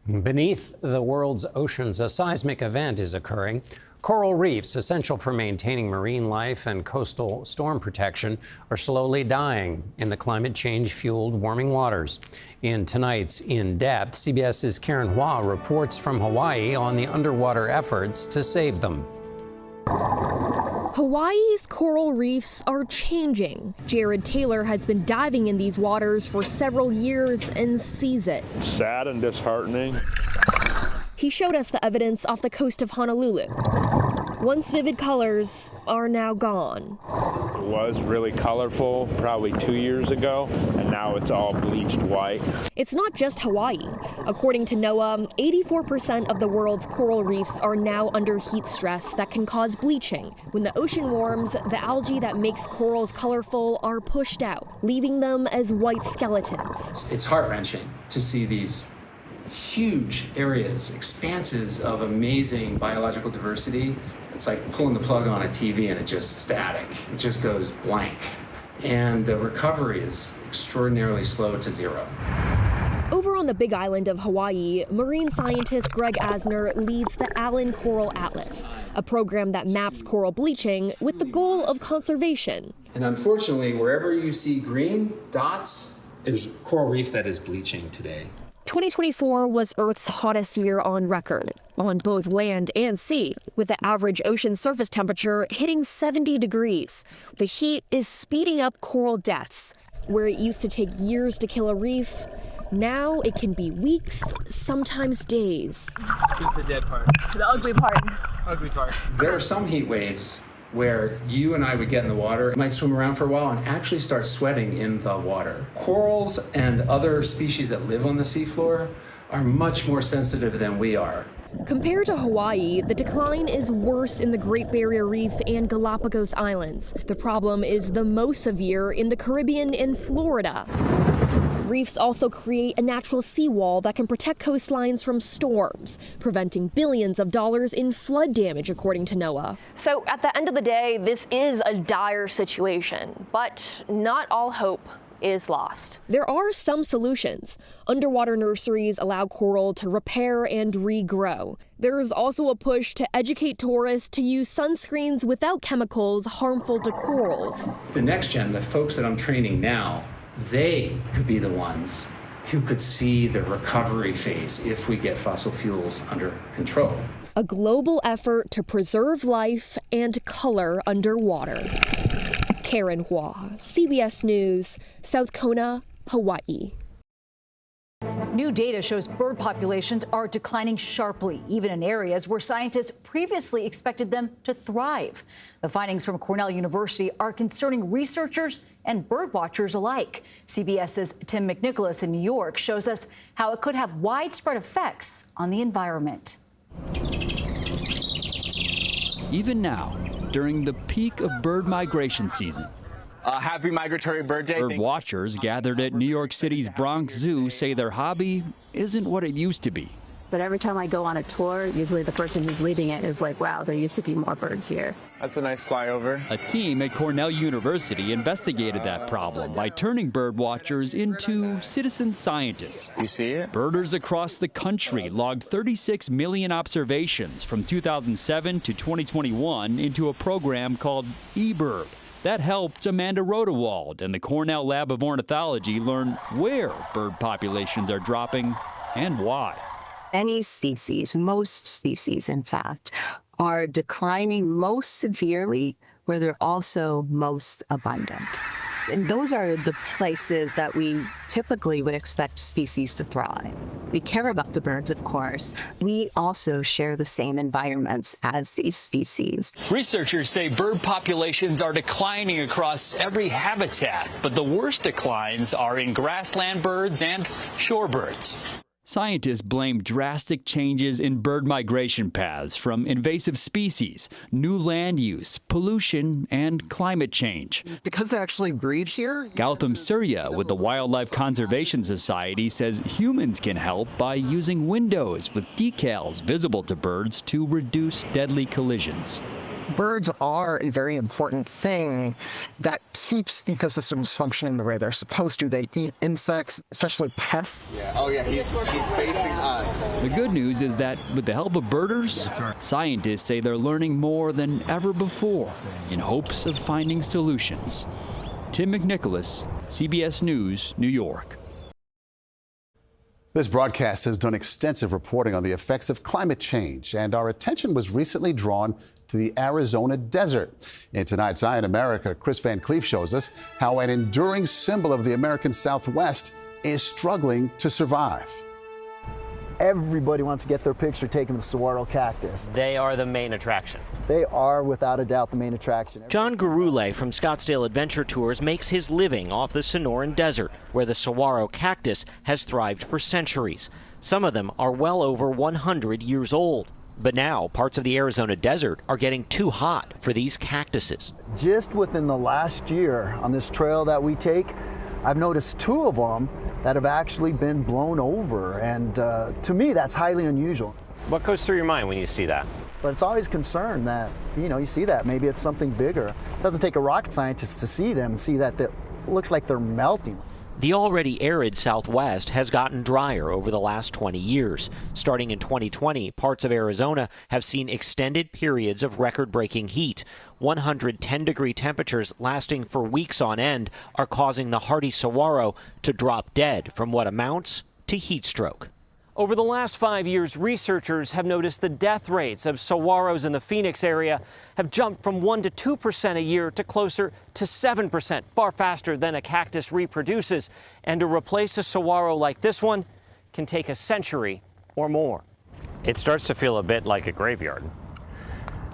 Beneath the world's oceans, a seismic event is occurring. Coral reefs, essential for maintaining marine life and coastal storm protection, are slowly dying in the climate change-fueled warming waters. In tonight's In Depth, CBS's Karen Hua reports from Hawaii on the underwater efforts to save them. Hawaii's coral reefs are changing. Jared Taylor has been diving in these waters for several years and sees it. Sad and disheartening. He showed us the evidence off the coast of Honolulu. Once vivid colors are now gone. It was really colorful probably 2 years ago, and now it's all bleached white. It's not just Hawaii. According to NOAA, 84% of the world's coral reefs are now under heat stress that can cause bleaching. When the ocean warms, the algae that makes corals colorful are pushed out, leaving them as white skeletons. It's heart-wrenching to see these huge areas, expanses of amazing biological diversity. It's like pulling the plug on a TV and it's just static. It just goes blank. And the recovery is extraordinarily slow to zero. Over on the Big Island of Hawaii, marine scientist Greg Asner leads the Allen Coral Atlas, a program that maps coral bleaching with the goal of conservation. And unfortunately, wherever you see green dots, there's coral reef that is bleaching today. 2024 was Earth's hottest year on record, on both land and sea, with the average ocean surface temperature hitting 70 degrees. The heat is speeding up coral deaths. Where it used to take years to kill a reef, now it can be weeks, sometimes days. Here's the dead part. The ugly part. Ugly part. There are some heat waves where you and I would get in the water, might swim around for a while and actually start sweating in the water. Corals and other species that live on the seafloor are much more sensitive than we are. Compared to Hawaii, the decline is worse in the Great Barrier Reef and Galapagos Islands. The problem is the most severe in the Caribbean and Florida. Reefs also create a natural seawall that can protect coastlines from storms, preventing billions of dollars in flood damage, according to NOAA. So at the end of the day, this is a dire situation, but not all hope is lost. There are some solutions. Underwater nurseries allow coral to repair and regrow. There's also a push to educate tourists to use sunscreens without chemicals harmful to corals. The next gen, the folks that I'm training now, they could be the ones who could see the recovery phase if we get fossil fuels under control. A global effort to preserve life and color underwater. Karen Hua, CBS News, South Kona, Hawaii. New data shows bird populations are declining sharply, even in areas where scientists previously expected them to thrive. The findings from Cornell University are concerning researchers and bird watchers alike. CBS's Tim McNicholas in New York shows us how it could have widespread effects on the environment. Even now, during the peak of bird migration season, happy migratory bird day. Bird watchers gathered at New York City's Bronx Zoo say their hobby isn't what it used to be. But every time I go on a tour, usually the person who's leading it is like, wow, there used to be more birds here. That's a nice flyover. A team at Cornell University investigated that problem by turning bird watchers into citizen scientists. You see it? Birders across the country logged 36 million observations from 2007 to 2021 into a program called eBird. That helped Amanda Rodewald and the Cornell Lab of Ornithology learn where bird populations are dropping and why. Any species, most species in fact, are declining most severely where they're also most abundant. And those are the places that we typically would expect species to thrive. We care about the birds, of course. We also share the same environments as these species. Researchers say bird populations are declining across every habitat, but the worst declines are in grassland birds and shorebirds. Scientists blame drastic changes in bird migration paths from invasive species, new land use, pollution, and climate change. Because they actually breed here? Gautam Surya with the Wildlife Conservation Society says humans can help by using windows with decals visible to birds to reduce deadly collisions. Birds are a very important thing that keeps ecosystems functioning the way they're supposed to. They eat insects, especially pests. Yeah. Oh yeah, he's facing us. The good news is that with the help of birders, scientists say they're learning more than ever before in hopes of finding solutions. Tim McNicholas, CBS News, New York. This broadcast has done extensive reporting on the effects of climate change, and our attention was recently drawn to the Arizona desert. In tonight's Eye on America, Chris Van Cleef shows us how an enduring symbol of the American Southwest is struggling to survive. Everybody wants to get their picture taken with the saguaro cactus. They are the main attraction. They are, without a doubt, the main attraction. John Gurule from Scottsdale Adventure Tours makes his living off the Sonoran Desert, where the saguaro cactus has thrived for centuries. Some of them are well over 100 years old. But now, parts of the Arizona desert are getting too hot for these cactuses. Just within the last year on this trail that we take, I've noticed 2 of them that have actually been blown over, and to me that's highly unusual. What goes through your mind when you see that? But it's always concern that, you see that maybe it's something bigger. It doesn't take a rocket scientist to see them and see that it looks like they're melting. The already arid Southwest has gotten drier over the last 20 years. Starting in 2020, parts of Arizona have seen extended periods of record-breaking heat. 110-degree temperatures lasting for weeks on end are causing the hardy saguaro to drop dead from what amounts to heat stroke. Over the last 5 years, researchers have noticed the death rates of saguaros in the Phoenix area have jumped from 1% to 2% a year to closer to 7%, far faster than a cactus reproduces. And to replace a saguaro like this one can take a century or more. It starts to feel a bit like a graveyard.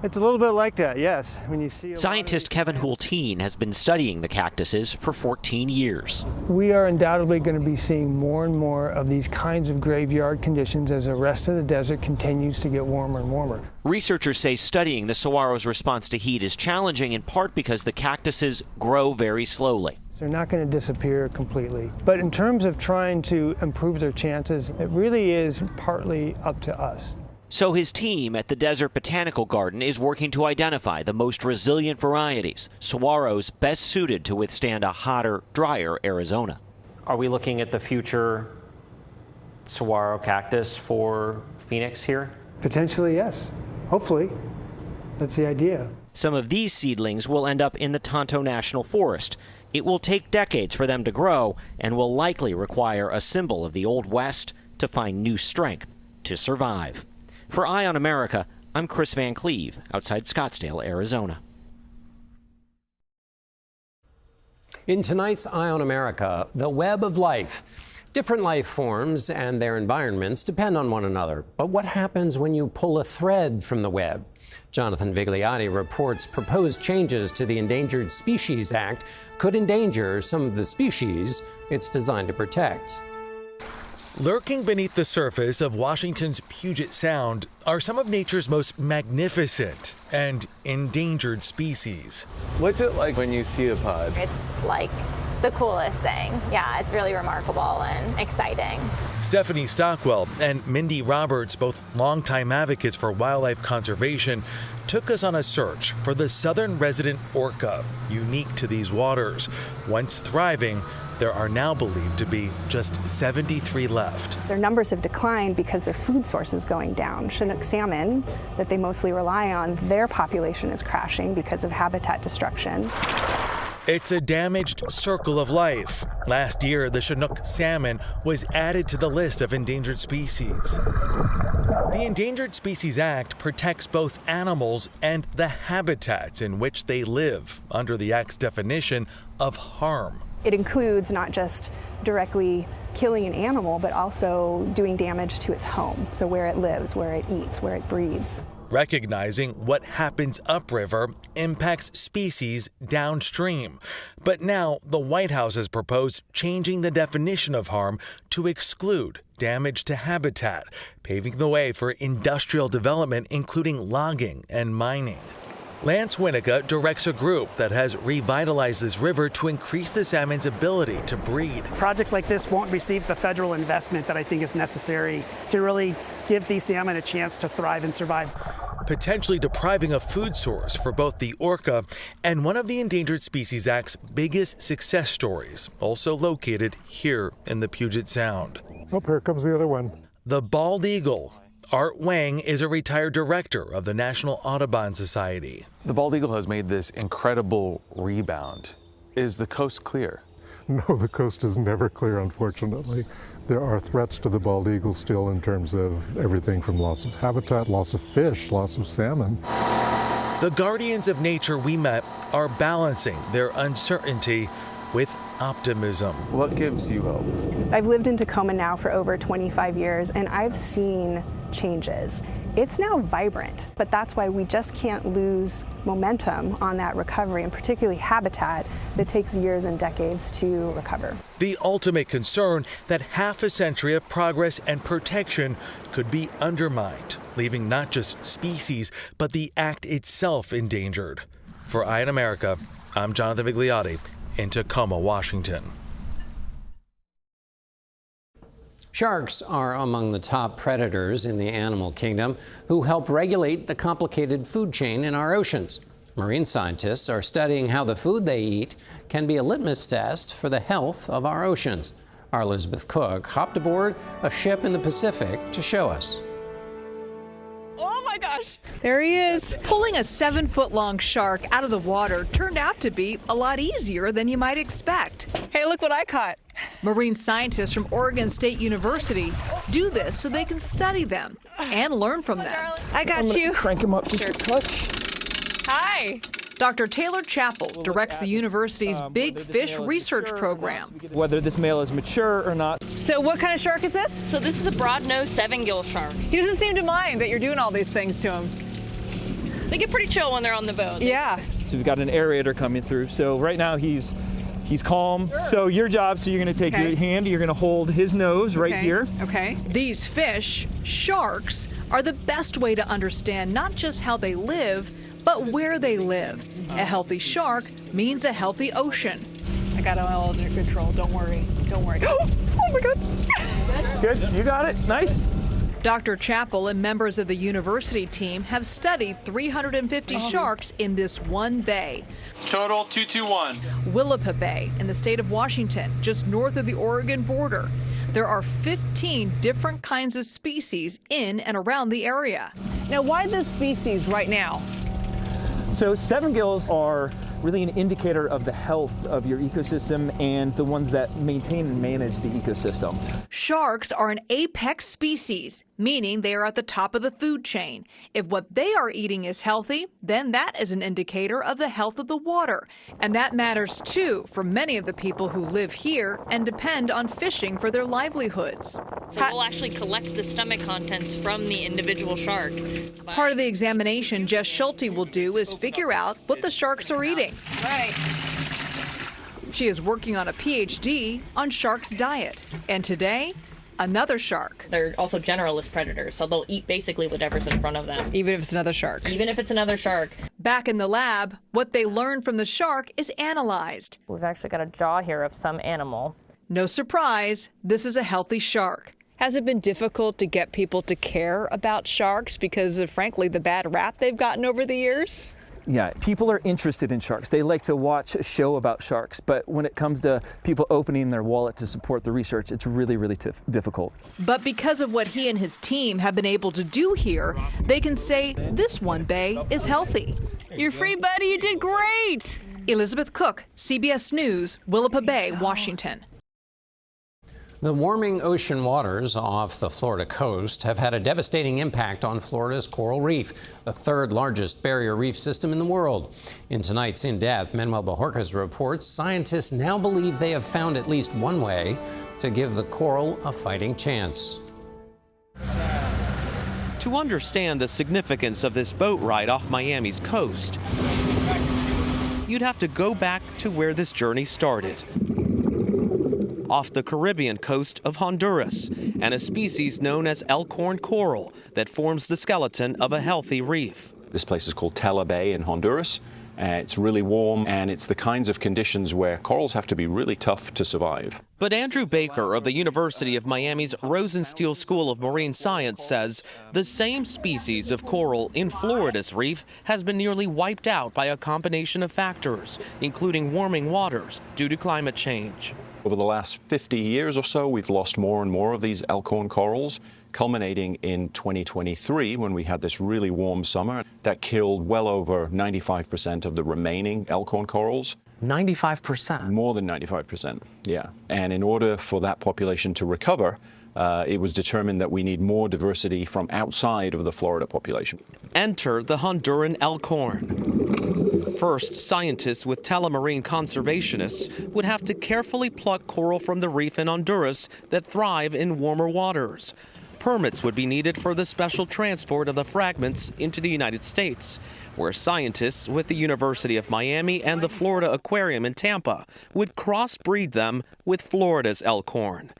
It's a little bit like that, yes. When you see Scientist Kevin Hulteen has been studying the cactuses for 14 years. We are undoubtedly going to be seeing more and more of these kinds of graveyard conditions as the rest of the desert continues to get warmer and warmer. Researchers say studying the saguaro's response to heat is challenging in part because the cactuses grow very slowly. They're not going to disappear completely. But in terms of trying to improve their chances, it really is partly up to us. So his team at the Desert Botanical Garden is working to identify the most resilient varieties, saguaros best suited to withstand a hotter, drier Arizona. Are we looking at the future saguaro cactus for Phoenix here? Potentially, yes. Hopefully. That's the idea. Some of these seedlings will end up in the Tonto National Forest. It will take decades for them to grow and will likely require a symbol of the Old West to find new strength to survive. For Eye on America, I'm Chris Van Cleef, outside Scottsdale, Arizona. In tonight's Eye on America, the web of life. Different life forms and their environments depend on one another. But what happens when you pull a thread from the web? Jonathan Vigliotti reports proposed changes to the Endangered Species Act could endanger some of the species it's designed to protect. Lurking beneath the surface of Washington's Puget Sound are some of nature's most magnificent and endangered species. What's it like when you see a pod? It's like the coolest thing. Yeah, it's really remarkable and exciting. Stephanie Stockwell and Mindy Roberts, both longtime advocates for wildlife conservation, took us on a search for the southern resident orca, unique to these waters. Once thriving, there are now believed to be just 73 left. Their numbers have declined because their food source is going down. Chinook salmon, that they mostly rely on, their population is crashing because of habitat destruction. It's a damaged circle of life. Last year, the Chinook salmon was added to the list of endangered species. The Endangered Species Act protects both animals and the habitats in which they live under the Act's definition of harm. It includes not just directly killing an animal, but also doing damage to its home, so where it lives, where it eats, where it breeds. Recognizing what happens upriver impacts species downstream. But now the White House has proposed changing the definition of harm to exclude damage to habitat, paving the way for industrial development, including logging and mining. Lance Winnica directs a group that has revitalized this river to increase the salmon's ability to breed. Projects like this won't receive the federal investment that I think is necessary to really give these salmon a chance to thrive and survive. potentially depriving a food source for both the orca and one of the Endangered Species Act's biggest success stories, also located here in the Puget Sound. Oh, here comes the other one. The bald eagle. Art Wang is a retired director of the National Audubon Society. The bald eagle has made this incredible rebound. Is the coast clear? No, the coast is never clear, unfortunately. There are threats to the bald eagle still in terms of everything from loss of habitat, loss of fish, loss of salmon. The guardians of nature we met are balancing their uncertainty with optimism. What gives you hope? I've lived in Tacoma now for over 25 years, and I've seen changes. It's now vibrant, but that's why we just can't lose momentum on that recovery, and particularly habitat that takes years and decades to recover. The ultimate concern that half a century of progress and protection could be undermined, leaving not just species, but the act itself endangered. For Eye in America, I'm Jonathan Vigliotti in Tacoma, Washington. Sharks are among the top predators in the animal kingdom who help regulate the complicated food chain in our oceans. Marine scientists are studying how the food they eat can be a litmus test for the health of our oceans. Our Elizabeth Cook hopped aboard a ship in the Pacific to show us. Oh my gosh, there he is. Pulling a 7-foot-long shark out of the water turned out to be a lot easier than you might expect. Hey, look what I caught. Marine scientists from Oregon State University do this so they can study them and learn from them. I got you. Crank him up to your touch. Hi. Dr. Taylor Chappell directs the university's Big Fish Research Program. Whether this male is mature or not. So what kind of shark is this? So this is a broad-nosed 7-gill shark. He doesn't seem to mind that you're doing all these things to him. They get pretty chill when they're on the boat. Yeah. So we've got an aerator coming through. So right now he's calm. Sure. So your job, so you're going to take your hand, you're going to hold his nose right here. Okay. These fish, sharks, are the best way to understand not just how they live, but where they live. A healthy shark means a healthy ocean. I got it all under control. Don't worry. Don't worry. Oh my God. Good. You got it. Nice. Dr. Chappell and members of the university team have studied 350 sharks in this one bay. Total 221. Willapa Bay in the state of Washington, just north of the Oregon border. There are 15 different kinds of species in and around the area. Now, why this species right now? So 7-gills are really an indicator of the health of your ecosystem and the ones that maintain and manage the ecosystem. Sharks are an apex species, meaning they are at the top of the food chain. If what they are eating is healthy, then that is an indicator of the health of the water. And that matters too for many of the people who live here and depend on fishing for their livelihoods. So we'll actually collect the stomach contents from the individual shark. Part of the examination Jess Schulte will do is figure out what the sharks are eating. Right. She is working on a PhD on sharks' diet. And today, another shark. They're also generalist predators, so they'll eat basically whatever's in front of them. Even if it's another shark. Even if it's another shark. Back in the lab, what they learned from the shark is analyzed. We've actually got a jaw here of some animal. No surprise, this is a healthy shark. Has it been difficult to get people to care about sharks because of, frankly, the bad rap they've gotten over the years? Yeah, people are interested in sharks. They like to watch a show about sharks, but when it comes to people opening their wallet to support the research, it's really, really difficult. But because of what he and his team have been able to do here, they can say this one bay is healthy. You're free, buddy. You did great. Elizabeth Cook, CBS News, Willapa Bay, Washington. The warming ocean waters off the Florida coast have had a devastating impact on Florida's coral reef, the third largest barrier reef system in the world. In tonight's In Depth, Manuel Bajorquez reports scientists now believe they have found at least one way to give the coral a fighting chance. To understand the significance of this boat ride off Miami's coast, you'd have to go back to where this journey started. Off the Caribbean coast of Honduras, and a species known as elkhorn coral that forms the skeleton of a healthy reef. This place is called Delaware Bay in Honduras, It's really warm, and it's the kinds of conditions where corals have to be really tough to survive. But Andrew Baker of the University of Miami's Rosenstiel School of Marine Science says the same species of coral in Florida's reef has been nearly wiped out by a combination of factors, including warming waters due to climate change. Over the last 50 years or so, we've lost more and more of these elkhorn corals, culminating in 2023 when we had this really warm summer that killed well over 95% of the remaining elkhorn corals. 95%? More than 95%, yeah. And in order for that population to recover, it was determined that we need more diversity from outside of the Florida population. Enter the Honduran elkhorn. First, scientists with Talamarine conservationists would have to carefully pluck coral from the reef in Honduras that thrive in warmer waters. Permits would be needed for the special transport of the fragments into the United States, where scientists with the University of Miami and the Florida Aquarium in Tampa would crossbreed them with Florida's elkhorn.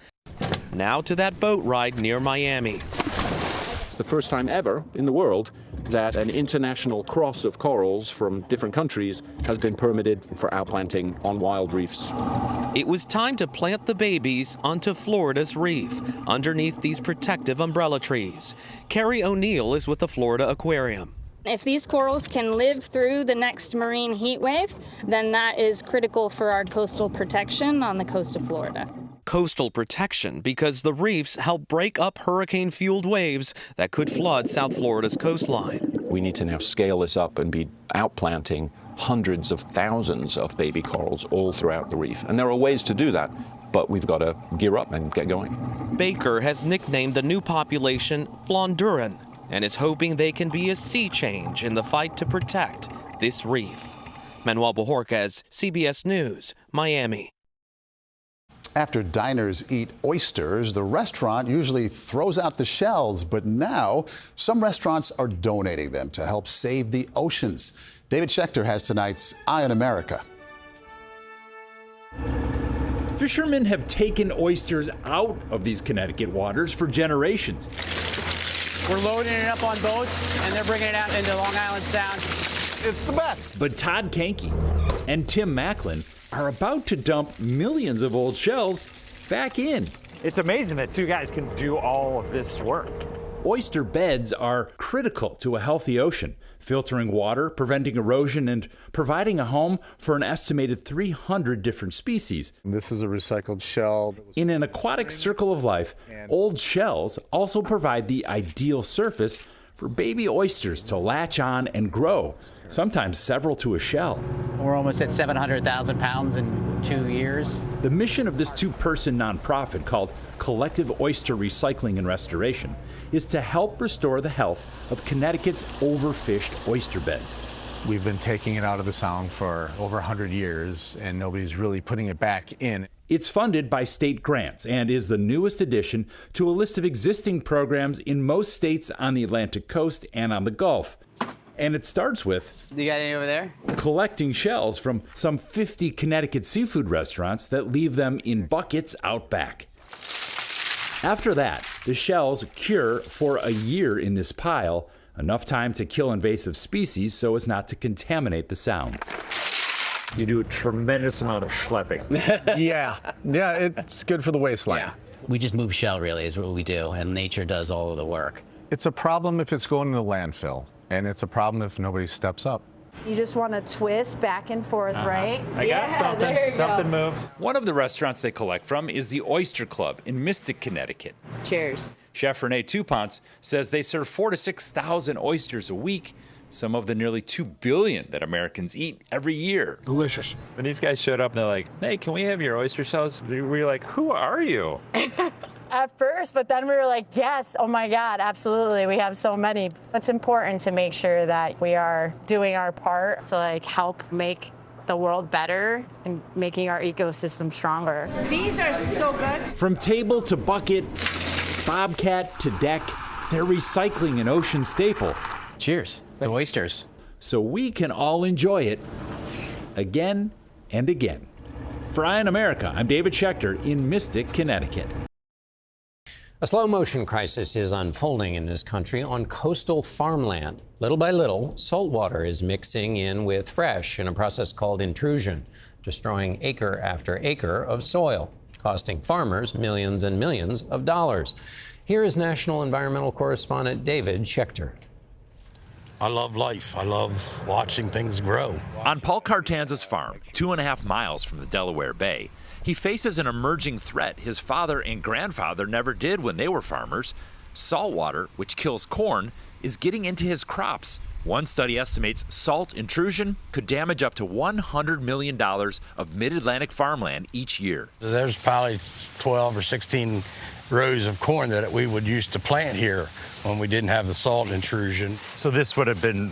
Now to that boat ride near Miami. It's the first time ever in the world that an international cross of corals from different countries has been permitted for outplanting on wild reefs. It was time to plant the babies onto Florida's reef, underneath these protective umbrella trees. Carrie O'Neill is with the Florida Aquarium. If these corals can live through the next marine heat wave, then that is critical for our coastal protection on the coast of Florida. Coastal protection because the reefs help break up hurricane-fueled waves that could flood South Florida's coastline. We need to now scale this up and be outplanting hundreds of thousands of baby corals all throughout the reef. And there are ways to do that, but we've got to gear up and get going. Baker has nicknamed the new population Flonduran and is hoping they can be a sea change in the fight to protect this reef. Manuel Bojorquez, CBS News, Miami. After diners eat oysters, the restaurant usually throws out the shells, but now some restaurants are donating them to help save the oceans. David Schechter has tonight's Eye on America. Fishermen have taken oysters out of these Connecticut waters for generations. We're loading it up on boats, and they're bringing it out into Long Island Sound. It's the best. But Todd Kahnke and Tim Macklin are about to dump millions of old shells back in. It's amazing that two guys can do all of this work. Oyster beds are critical to a healthy ocean, filtering water, preventing erosion, and providing a home for an estimated 300 different species. This is a recycled shell. In an aquatic circle of life, old shells also provide the ideal surface for baby oysters to latch on and grow, sometimes several to a shell. We're almost at 700,000 pounds in 2 years. The mission of this two-person nonprofit called Collective Oyster Recycling and Restoration is to help restore the health of Connecticut's overfished oyster beds. We've been taking it out of the sound for over 100 years, and nobody's really putting it back in. It's funded by state grants and is the newest addition to a list of existing programs in most states on the Atlantic coast and on the Gulf. And it starts with... You got any over there? Collecting shells from some 50 Connecticut seafood restaurants that leave them in buckets out back. After that, the shells cure for a year in this pile, enough time to kill invasive species so as not to contaminate the sound. You do a tremendous amount of schlepping. Yeah, it's good for the waistline. Yeah. We just move shell, really, is what we do, and nature does all of the work. It's a problem if it's going to the landfill, and it's a problem if nobody steps up. You just want to twist back and forth, right? I got something. Something moved. One of the restaurants they collect from is the Oyster Club in Mystic, Connecticut. Cheers. Chef Renee Tupance says they serve 4,000 to 6,000 oysters a week, some of the nearly 2 billion that Americans eat every year. Delicious. When these guys showed up, they're like, hey, can we have your oyster shells? We were like, who are you? At first, but then we were like, yes, oh my God, absolutely. We have so many. It's important to make sure that we are doing our part to help make the world better and making our ecosystem stronger. These are so good. From table to bucket, bobcat to deck, they're recycling an ocean staple. Cheers. The oysters. So we can all enjoy it again and again. For Eye on America, I'm David Schechter in Mystic, Connecticut. A slow motion crisis is unfolding in this country on coastal farmland. Little by little, saltwater is mixing in with fresh in a process called intrusion, destroying acre after acre of soil, costing farmers millions and millions of dollars. Here is national environmental correspondent David Schechter. I love life. I love watching things grow. On Paul Cartanza's farm, 2.5 miles from the Delaware Bay, he faces an emerging threat his father and grandfather never did when they were farmers. Saltwater, which kills corn, is getting into his crops. One study estimates salt intrusion could damage up to $100 million of mid-Atlantic farmland each year. There's probably 12 or 16 rows of corn that we would use to plant here when we didn't have the salt intrusion. So this would have been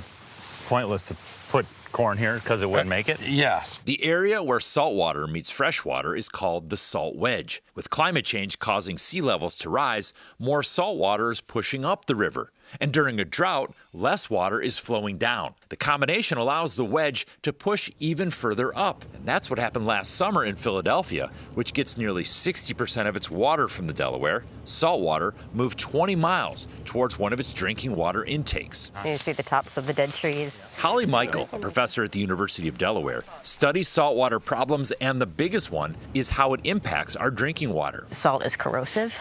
pointless to put corn here because it wouldn't make it? Yes. The area where saltwater meets freshwater is called the salt wedge. With climate change causing sea levels to rise, more saltwater is pushing up the river. And during a drought, less water is flowing down. The combination allows the wedge to push even further up. And that's what happened last summer in Philadelphia, which gets nearly 60% of its water from the Delaware. Saltwater moved 20 miles towards one of its drinking water intakes. You see the tops of the dead trees. Holly Michael, a professor at the University of Delaware, studies saltwater problems, and the biggest one is how it impacts our drinking water. Salt is corrosive.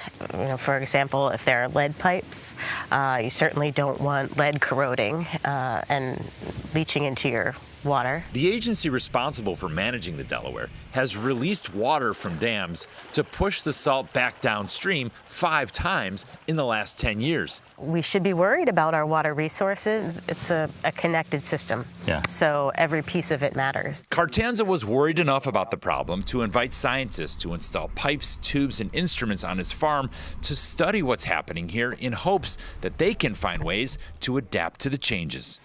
For example, if there are lead pipes, you certainly don't want lead corroding and leaching into your water. The agency responsible for managing the Delaware has released water from dams to push the salt back downstream 5 times in the last 10 years. We should be worried about our water resources. It's a connected system, so every piece of it matters. Cartanza was worried enough about the problem to invite scientists to install pipes, tubes, and instruments on his farm to study what's happening here in hopes that they can find ways to adapt to the changes.